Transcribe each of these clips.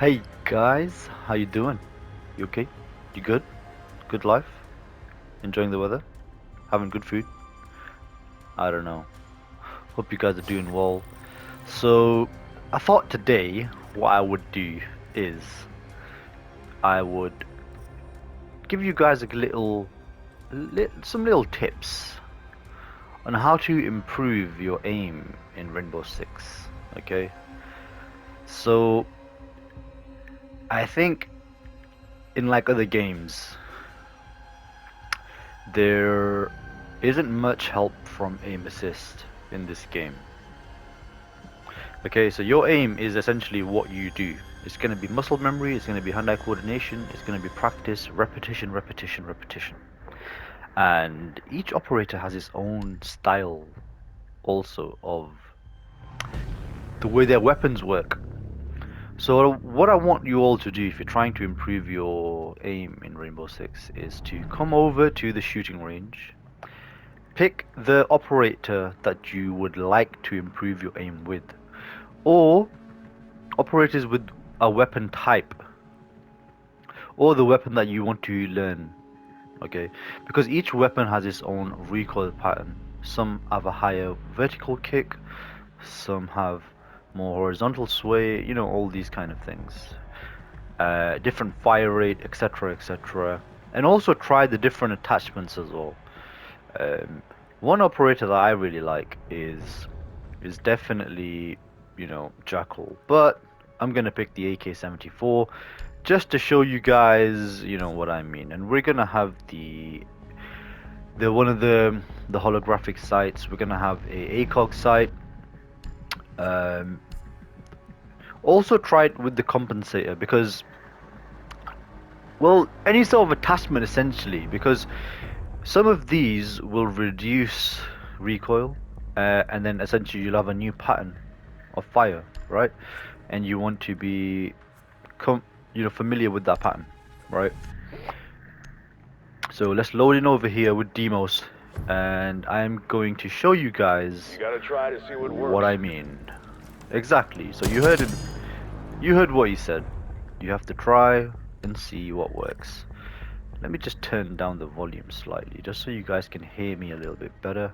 Hey guys, how you doing? You okay? You good? Good life? Enjoying the weather? Having good food? I don't know. Hope you guys are doing well. So, I thought today what I would do is I would give you guys a some little tips on how to improve your aim in Rainbow Six. Okay? So, I think in like other games, there isn't much help from aim assist in this game. Okay, so your aim is essentially what you do. It's going to be muscle memory, it's going to be hand-eye coordination, it's going to be practice, repetition, repetition, repetition. And each operator has its own style also of the way their weapons work. So what I want you all to do if you're trying to improve your aim in Rainbow Six is to come over to the shooting range. Pick the operator that you would like to improve your aim with, or operators with a weapon type, or the weapon that you want to learn. Okay, because each weapon has its own recoil pattern. Some have a higher vertical kick, some have more horizontal sway, you know, all these kind of things. Different fire rate, etc., etc. And also try the different attachments as well. Um, One operator that I really like is definitely, you know, Jackal, but I'm gonna pick the AK-74 just to show you guys, you know what I mean. And we're gonna have the one of the holographic sights. We're gonna have a ACOG sight. Um, Also try it with the compensator because, well, any sort of attachment essentially, because some of these will reduce recoil, and then essentially you'll have a new pattern of fire, right? And you want to be, familiar with that pattern, right? So let's load in over here with Demos, and I'm going to show you guys You gotta try to see what what works. I mean. Exactly. So you heard it. You heard what he said. You have to try and see what works. Let me just turn down the volume slightly, just so you guys can hear me a little bit better.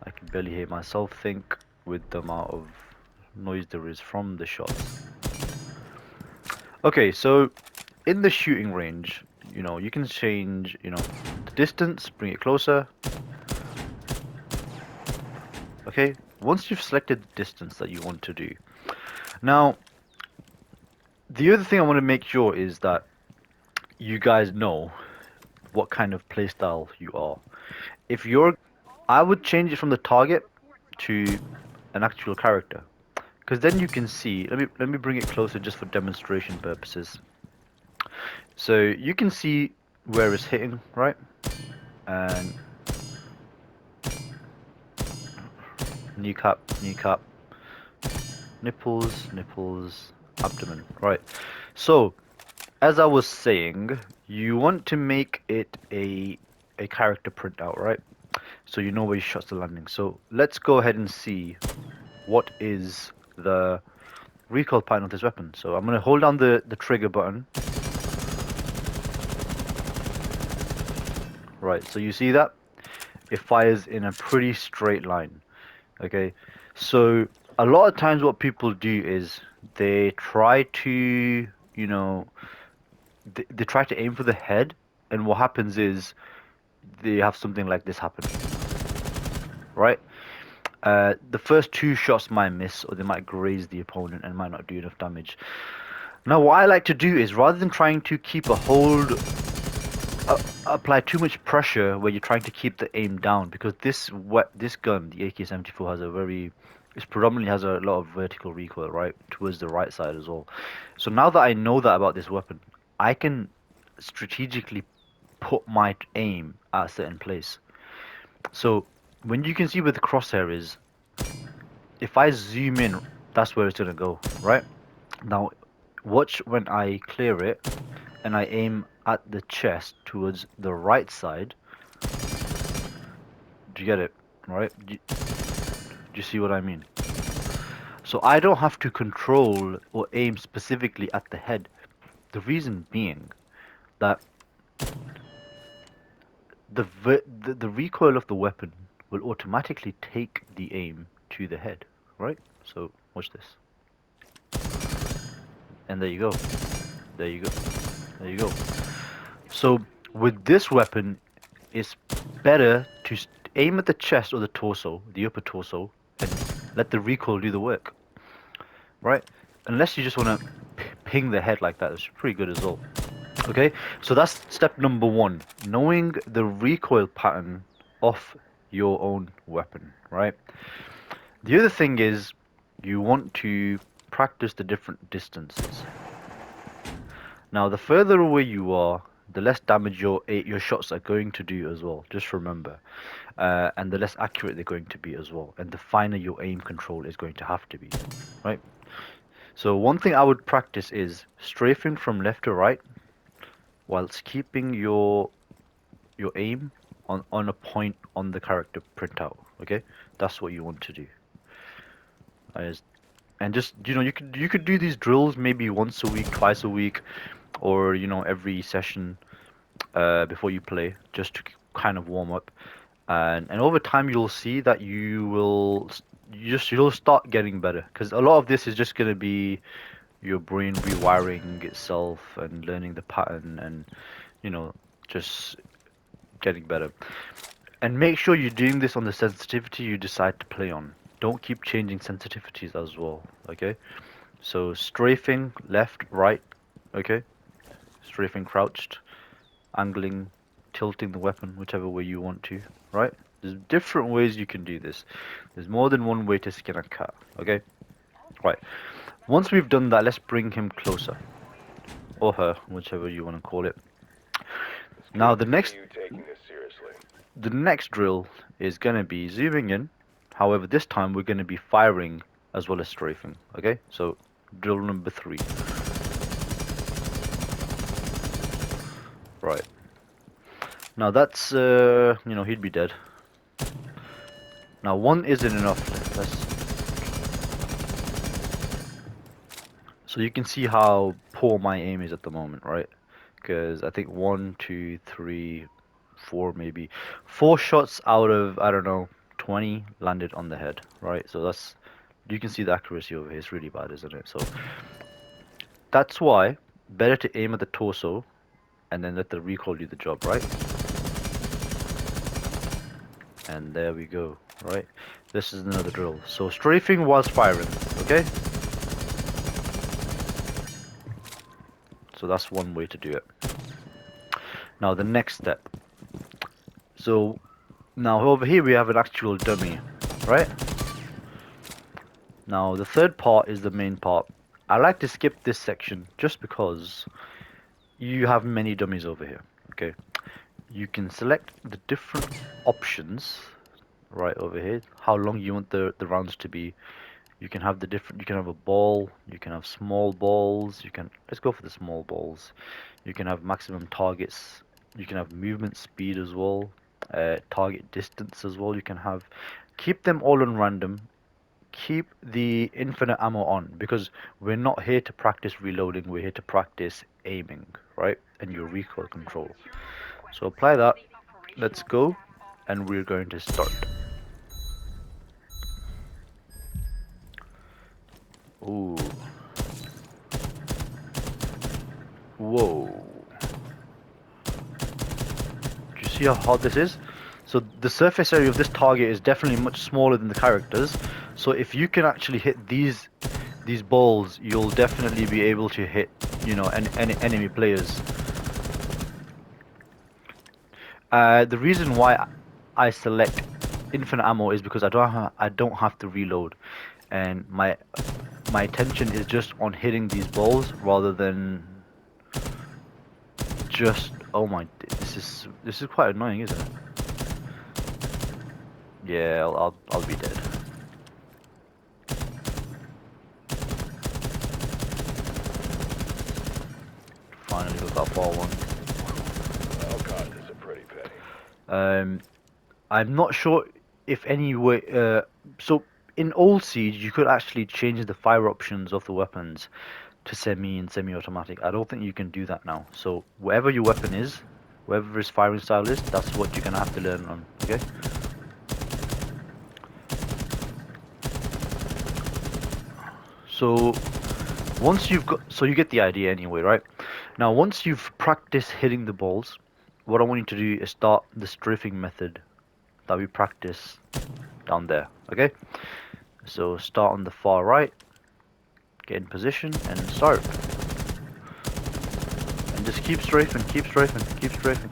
I can barely hear myself think with the amount of noise there is from the shots. Okay, so in the shooting range, you know, you can change, you know, the distance, bring it closer. Okay, once you've selected the distance that you want to do. Now, the other thing I want to make sure is that you guys know what kind of playstyle you are. If you're, I would change it from the target to an actual character, because then you can see. Let me bring it closer just for demonstration purposes. So you can see where it's hitting, right? And kneecap, kneecap, nipples, nipples, abdomen, right? So as I was saying, you want to make it a character printout, right? So you know where your shots are landing. So let's go ahead and see what is the recoil pattern of this weapon. So I'm going to hold down the trigger button. Right, so you see that? It fires in a pretty straight line. Okay, so a lot of times what people do is they try to, you know, they try to aim for the head, and what happens is they have something like this happen, right? The first two shots might miss, or they might graze the opponent and might not do enough damage. Now, what I like to do is, rather than trying to keep a hold, apply too much pressure where you're trying to keep the aim down, because this gun, the AK-74, has a very, it predominantly has a lot of vertical recoil, right, towards the right side as well. So now that I know that about this weapon, I can strategically put my aim at a certain place. So when you can see where the crosshair is, if I zoom in, that's where it's gonna go, right? Now, watch when I clear it and I aim at the chest towards the right side. Do you get it? Right? Do you see what I mean? So I don't have to control or aim specifically at the head. The reason being that the recoil of the weapon will automatically take the aim to the head, right? So watch this, and there you go, there you go, there you go. So with this weapon, it's better to aim at the chest or the torso, the upper torso, and let the recoil do the work, right? Unless you just want to ping the head like that, it's pretty good as well. Okay, so that's step number one, knowing the recoil pattern of your own weapon, right? The other thing is you want to practice the different distances. Now, the further away you are, the less damage your shots are going to do as well. Just remember, and the less accurate they're going to be as well, and the finer your aim control is going to have to be, right? So one thing I would practice is strafing from left to right, whilst keeping your aim on a point on the character printout. Okay, that's what you want to do. As and just you could do these drills maybe once a week, twice a week, or every session before you play, just to kind of warm up. And over time you'll see that you'll start getting better, because a lot of this is just going to be your brain rewiring itself and learning the pattern, and just getting better. And make sure you're doing this on the sensitivity you decide to play on. Don't keep changing sensitivities as well, okay? So strafing left, right, okay? Strafing crouched, angling, tilting the weapon whichever way you want to, right? There's different ways you can do this. There's more than one way to skin a cat, okay? Right. Once we've done that, let's bring him closer. Or her, whichever you want to call it. Now the next drill is going to be zooming in. However, this time we're going to be firing as well as strafing. Okay, so drill number 3. Right. Now that's he'd be dead. Now 1 isn't enough. So you can see how poor my aim is at the moment, right? Because I think 1, 2, 3, 4, maybe 4 shots out of, I don't know, 20 landed on the head, right? So you can see the accuracy over here. It's really bad, isn't it? So that's why better to aim at the torso and then let the recoil do the job, right? And there we go, right? This is another drill. So strafing whilst firing, okay? So that's one way to do it. Now the next step. So now over here we have an actual dummy, right? Now the third part is the main part. I like to skip this section just because you have many dummies over here, okay? You can select the different options right over here, how long you want the rounds to be. You can have you can have a ball, you can have small balls, let's go for the small balls. You can have maximum targets, you can have movement speed as well, target distance as well. You can keep them all on random. Keep the infinite ammo on, because we're not here to practice reloading, we're here to practice aiming, right? And your recoil control. So apply that, let's go, and we're going to start. Ooh. Whoa. Do you see how hard this is? So the surface area of this target is definitely much smaller than the characters. So if you can actually hit these balls, you'll definitely be able to hit, any enemy players. The reason why I select infinite ammo is because I don't have to reload, and my attention is just on hitting these balls rather than just, oh my, this is quite annoying, isn't it? Yeah, I'll be dead. Finally got that ball one. Oh god, this is a pretty penny. I'm not sure if any way. So in old Siege, you could actually change the fire options of the weapons to semi and semi-automatic. I don't think you can do that now. So whatever your weapon is, whatever his firing style is, that's what you're gonna have to learn on. Okay. So so you get the idea anyway, right? Now once you've practiced hitting the balls, what I want you to do is start the strafing method that we practice down there. Okay. So start on the far right, get in position, and start. And just keep strafing, keep strafing, keep strafing.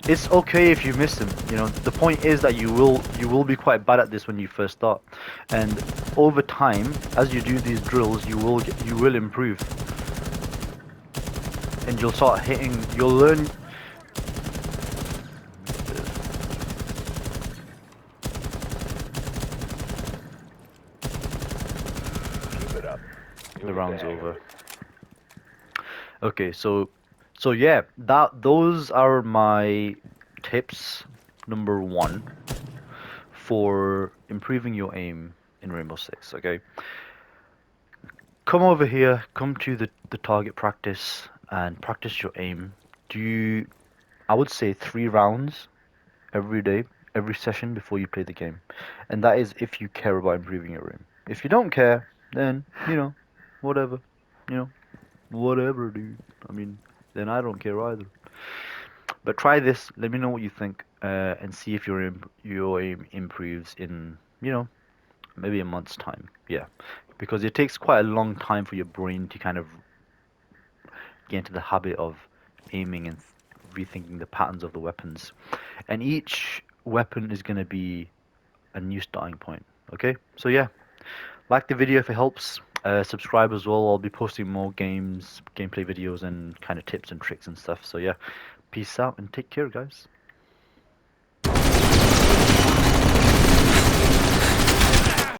It's okay if you miss him. You know, the point is that you will be quite bad at this when you first start, and over time, as you do these drills, you will improve, and you'll start hitting. You'll learn. Keep it up. The You'll get the round's hang of over. it. Okay, so yeah, those are my tips. Number one for improving your aim in Rainbow Six. Okay, come over here, come to the target practice and practice your aim. Do I would say 3 rounds every day, every session before you play the game. And that is if you care about improving your aim. If you don't care, then, whatever. You know, whatever, dude. I mean, then I don't care either. But try this, let me know what you think, and see if your aim improves in, maybe a month's time. Yeah. Because it takes quite a long time for your brain to kind of get into the habit of aiming and rethinking the patterns of the weapons. And each weapon is going to be a new starting point. Okay, so yeah, like the video if it helps. Subscribe as well. I'll be posting more gameplay videos, and kind of tips and tricks and stuff. So yeah, peace out and take care, guys.